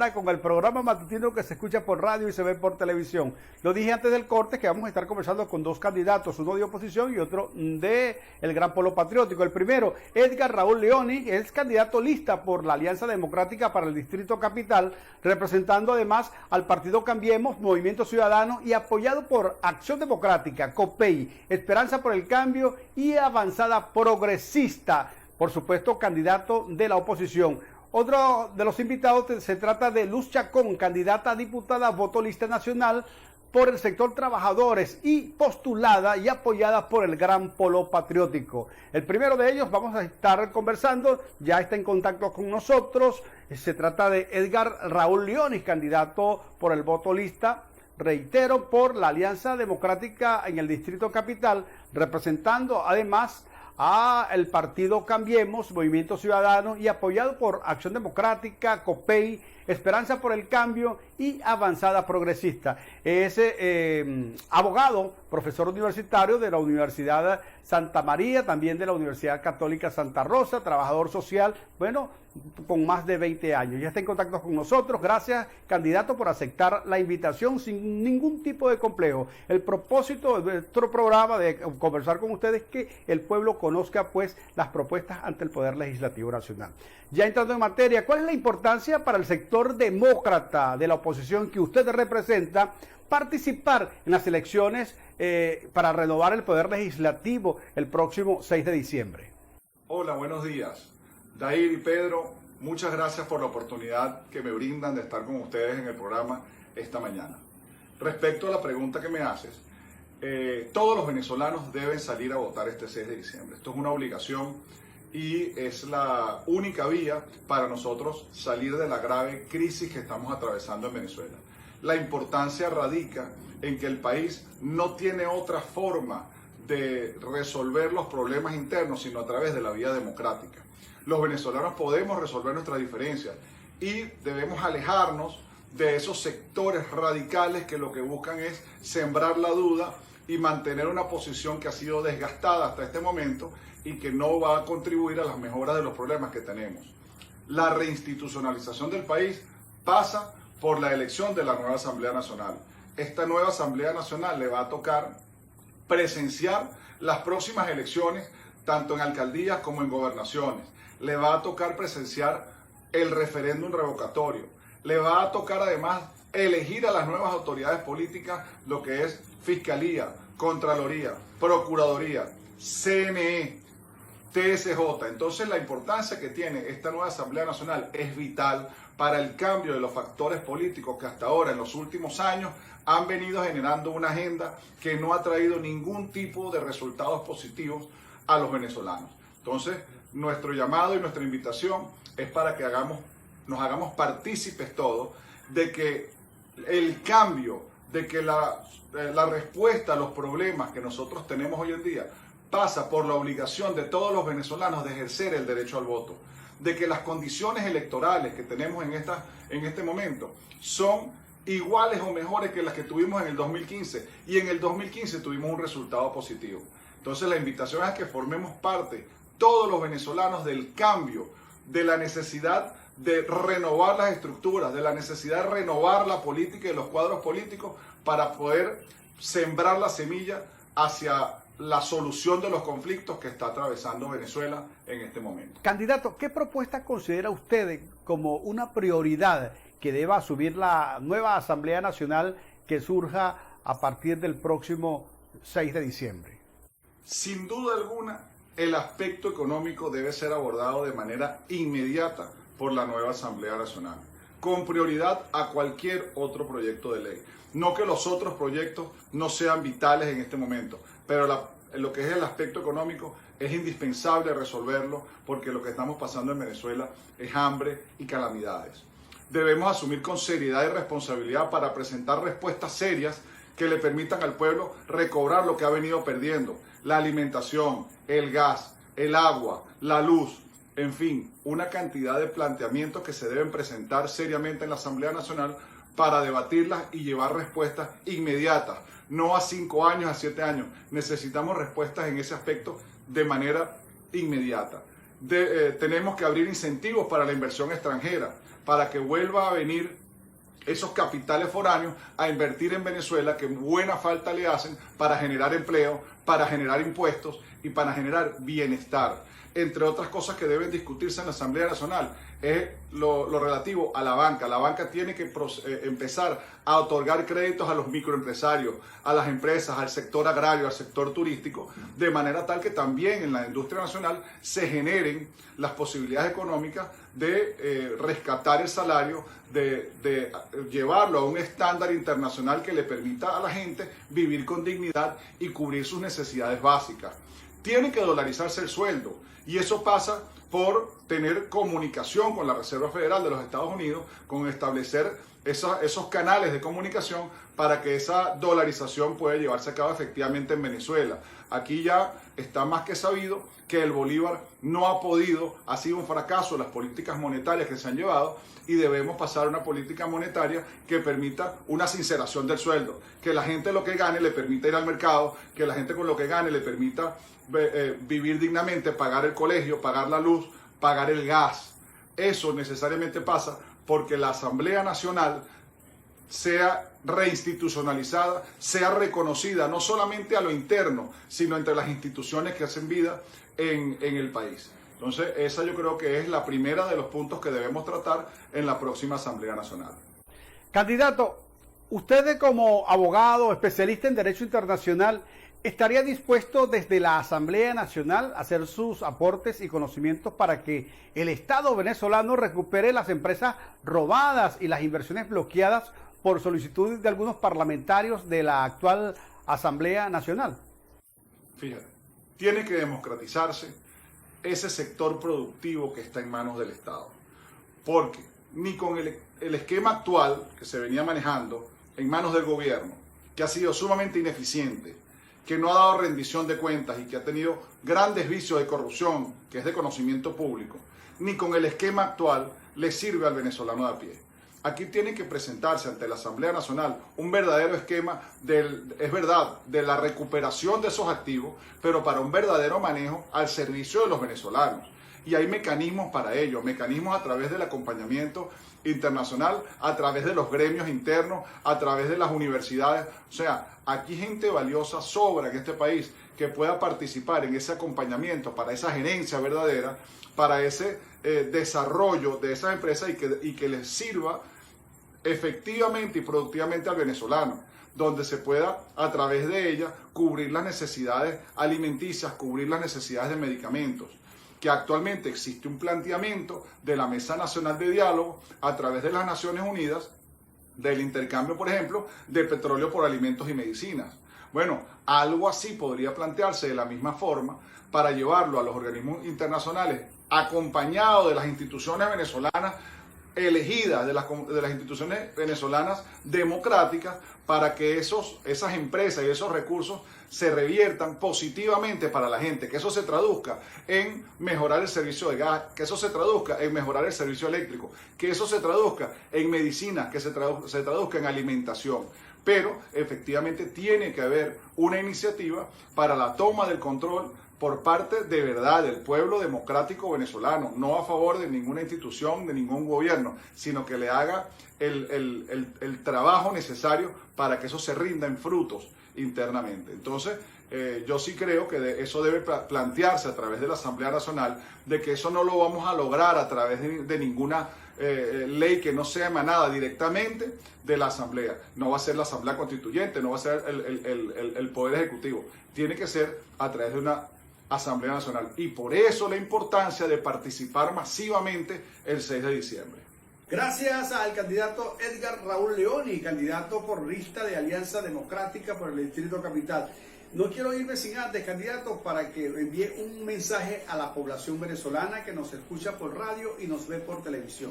Con el programa matutino que se escucha por radio y se ve por televisión. Lo dije antes del corte que vamos a estar conversando con dos candidatos, uno de oposición y otro de el Gran Polo Patriótico. El primero, Edgar Raúl Leoni, es candidato lista por la Alianza Democrática para el Distrito Capital, representando además al partido Cambiemos, Movimiento Ciudadano y apoyado por Acción Democrática, COPEI, Esperanza por el Cambio y Avanzada Progresista. Por supuesto, candidato de la oposición. Otro de los invitados se trata de Luz Chacón, candidata a diputada voto lista nacional por el sector trabajadores y postulada y apoyada por el Gran Polo Patriótico. El primero de ellos vamos a estar conversando, ya está en contacto con nosotros. Se trata de Edgar Raúl Leoni, candidato por el voto lista, reitero, por la Alianza Democrática en el Distrito Capital, representando además a el partido Cambiemos, Movimiento Ciudadano y apoyado por Acción Democrática, COPEI, Esperanza por el Cambio y Avanzada Progresista. Es abogado, profesor universitario de la Universidad Santa María, también de la Universidad Católica Santa Rosa, trabajador social, bueno, con más de 20 años. Ya está en contacto con nosotros. Gracias, candidato, por aceptar la invitación sin ningún tipo de complejo. El propósito de nuestro programa de conversar con ustedes es que el pueblo conozca pues las propuestas ante el Poder Legislativo Nacional. Ya entrando en materia, ¿cuál es la importancia para el sector demócrata de la oposición que usted representa participar en las elecciones para renovar el Poder Legislativo el próximo 6 de diciembre? Hola, buenos días. Dair y Pedro, muchas gracias por la oportunidad que me brindan de estar con ustedes en el programa esta mañana. Respecto a la pregunta que me haces, todos los venezolanos deben salir a votar este 6 de diciembre. Esto es una obligación y es la única vía para nosotros salir de la grave crisis que estamos atravesando en Venezuela. La importancia radica en que el país no tiene otra forma de resolver los problemas internos sino a través de la vía democrática. Los venezolanos podemos resolver nuestras diferencias y debemos alejarnos de esos sectores radicales que lo que buscan es sembrar la duda y mantener una posición que ha sido desgastada hasta este momento y que no va a contribuir a las mejoras de los problemas que tenemos. La reinstitucionalización del país pasa por la elección de la nueva Asamblea Nacional. Esta nueva Asamblea Nacional le va a tocar presenciar las próximas elecciones tanto en alcaldías como en gobernaciones. Le va a tocar presenciar el referéndum revocatorio. Le va a tocar además elegir a las nuevas autoridades políticas, lo que es Fiscalía, Contraloría, Procuraduría, CNE, TSJ. Entonces la importancia que tiene esta nueva Asamblea Nacional es vital para el cambio de los factores políticos que hasta ahora, en los últimos años, han venido generando una agenda que no ha traído ningún tipo de resultados positivos a los venezolanos. Entonces, nuestro llamado y nuestra invitación es para que nos hagamos partícipes todos de que el cambio, de que la respuesta a los problemas que nosotros tenemos hoy en día pasa por la obligación de todos los venezolanos de ejercer el derecho al voto, de que las condiciones electorales que tenemos en este momento son iguales o mejores que las que tuvimos en el 2015 y en el 2015 tuvimos un resultado positivo. Entonces la invitación es que formemos parte todos los venezolanos del cambio, de la necesidad de renovar las estructuras, de la necesidad de renovar la política y los cuadros políticos para poder sembrar la semilla hacia la solución de los conflictos que está atravesando Venezuela en este momento. Candidato, ¿qué propuesta considera usted como una prioridad que deba asumir la nueva Asamblea Nacional que surja a partir del próximo 6 de diciembre? Sin duda alguna, el aspecto económico debe ser abordado de manera inmediata por la nueva Asamblea Nacional, con prioridad a cualquier otro proyecto de ley. No que los otros proyectos no sean vitales en este momento, pero lo que es el aspecto económico es indispensable resolverlo porque lo que estamos pasando en Venezuela es hambre y calamidades. Debemos asumir con seriedad y responsabilidad para presentar respuestas serias que le permitan al pueblo recobrar lo que ha venido perdiendo: la alimentación, el gas, el agua, la luz, en fin, una cantidad de planteamientos que se deben presentar seriamente en la Asamblea Nacional para debatirlas y llevar respuestas inmediatas, no a 5 años, a 7 años. Necesitamos respuestas en ese aspecto de manera inmediata. Tenemos que abrir incentivos para la inversión extranjera, para que vuelva a venir esos capitales foráneos a invertir en Venezuela, que buena falta le hacen para generar empleo, para generar impuestos y para generar bienestar. Entre otras cosas que deben discutirse en la Asamblea Nacional es lo relativo a la banca. La banca tiene que empezar a otorgar créditos a los microempresarios, a las empresas, al sector agrario, al sector turístico, de manera tal que también en la industria nacional se generen las posibilidades económicas de rescatar el salario, de llevarlo a un estándar internacional que le permita a la gente vivir con dignidad y cubrir sus necesidades básicas. Tiene que dolarizarse el sueldo y eso pasa por tener comunicación con la Reserva Federal de los Estados Unidos, con establecer esos canales de comunicación para que esa dolarización pueda llevarse a cabo efectivamente en Venezuela. Aquí ya está más que sabido que el bolívar no ha podido, ha sido un fracaso las políticas monetarias que se han llevado y debemos pasar a una política monetaria que permita una sinceración del sueldo, que la gente lo que gane le permita ir al mercado, que la gente con lo que gane le permita vivir dignamente, pagar el colegio, pagar la luz, pagar el gas. Eso necesariamente pasa porque la Asamblea Nacional sea reinstitucionalizada, sea reconocida no solamente a lo interno, sino entre las instituciones que hacen vida en el país. Entonces, esa yo creo que es la primera de los puntos que debemos tratar en la próxima Asamblea Nacional. Candidato, usted como abogado, especialista en Derecho Internacional, ¿estaría dispuesto desde la Asamblea Nacional a hacer sus aportes y conocimientos para que el Estado venezolano recupere las empresas robadas y las inversiones bloqueadas por solicitud de algunos parlamentarios de la actual Asamblea Nacional? Fíjate, tiene que democratizarse ese sector productivo que está en manos del Estado, porque ni con el esquema actual que se venía manejando en manos del gobierno, que ha sido sumamente ineficiente, que no ha dado rendición de cuentas y que ha tenido grandes vicios de corrupción, que es de conocimiento público, ni con el esquema actual le sirve al venezolano de a pie. Aquí tiene que presentarse ante la Asamblea Nacional un verdadero esquema de la recuperación de esos activos, pero para un verdadero manejo al servicio de los venezolanos. Y hay mecanismos para ello, mecanismos a través del acompañamiento internacional, a través de los gremios internos, a través de las universidades. O sea, aquí gente valiosa sobra en este país que pueda participar en ese acompañamiento para esa gerencia verdadera, para ese desarrollo de esas empresas y que les sirva efectivamente y productivamente al venezolano, donde se pueda a través de ella cubrir las necesidades alimenticias, cubrir las necesidades de medicamentos, que actualmente existe un planteamiento de la Mesa Nacional de Diálogo a través de las Naciones Unidas del intercambio, por ejemplo, de petróleo por alimentos y medicinas. Bueno, algo así podría plantearse de la misma forma para llevarlo a los organismos internacionales acompañado de las instituciones venezolanas elegidas, de las instituciones venezolanas democráticas, para que esas empresas y esos recursos se reviertan positivamente para la gente, que eso se traduzca en mejorar el servicio de gas, que eso se traduzca en mejorar el servicio eléctrico, que eso se traduzca en medicinas, que se traduzca en alimentación. Pero efectivamente tiene que haber una iniciativa para la toma del control por parte de verdad del pueblo democrático venezolano, no a favor de ninguna institución, de ningún gobierno, sino que le haga el trabajo necesario para que eso se rinda en frutos internamente. Entonces, yo sí creo que eso debe plantearse a través de la Asamblea Nacional, de que eso no lo vamos a lograr a través de ninguna ley que no sea emanada directamente de la Asamblea. No va a ser la Asamblea Constituyente, no va a ser el Poder Ejecutivo. Tiene que ser a través de una Asamblea Nacional. Y por eso la importancia de participar masivamente el 6 de diciembre. Gracias al candidato Edgar Raúl Leoni, candidato por lista de Alianza Democrática por el Distrito Capital. No quiero irme sin antes, candidato, para que envíe un mensaje a la población venezolana que nos escucha por radio y nos ve por televisión.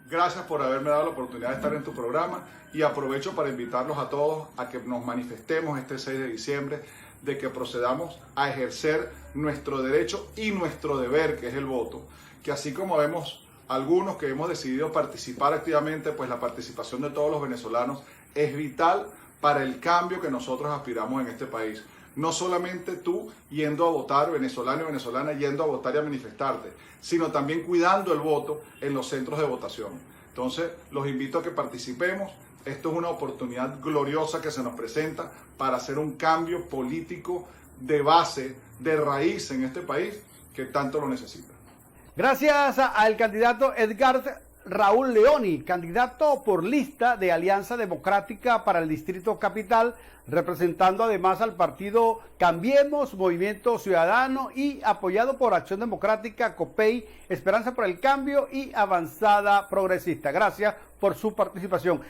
Gracias por haberme dado la oportunidad de estar en tu programa y aprovecho para invitarlos a todos a que nos manifestemos este 6 de diciembre, de que procedamos a ejercer nuestro derecho y nuestro deber, que es el voto. Que así como vemos algunos que hemos decidido participar activamente, pues la participación de todos los venezolanos es vital para el cambio que nosotros aspiramos en este país. No solamente tú yendo a votar, venezolano y venezolana, yendo a votar y a manifestarte, sino también cuidando el voto en los centros de votación. Entonces, los invito a que participemos. Esto es una oportunidad gloriosa que se nos presenta para hacer un cambio político de base, de raíz en este país que tanto lo necesita. Gracias al candidato Edgar Raúl Leoni, candidato por lista de Alianza Democrática para el Distrito Capital, representando además al partido Cambiemos, Movimiento Ciudadano y apoyado por Acción Democrática, COPEI, Esperanza por el Cambio y Avanzada Progresista. Gracias por su participación.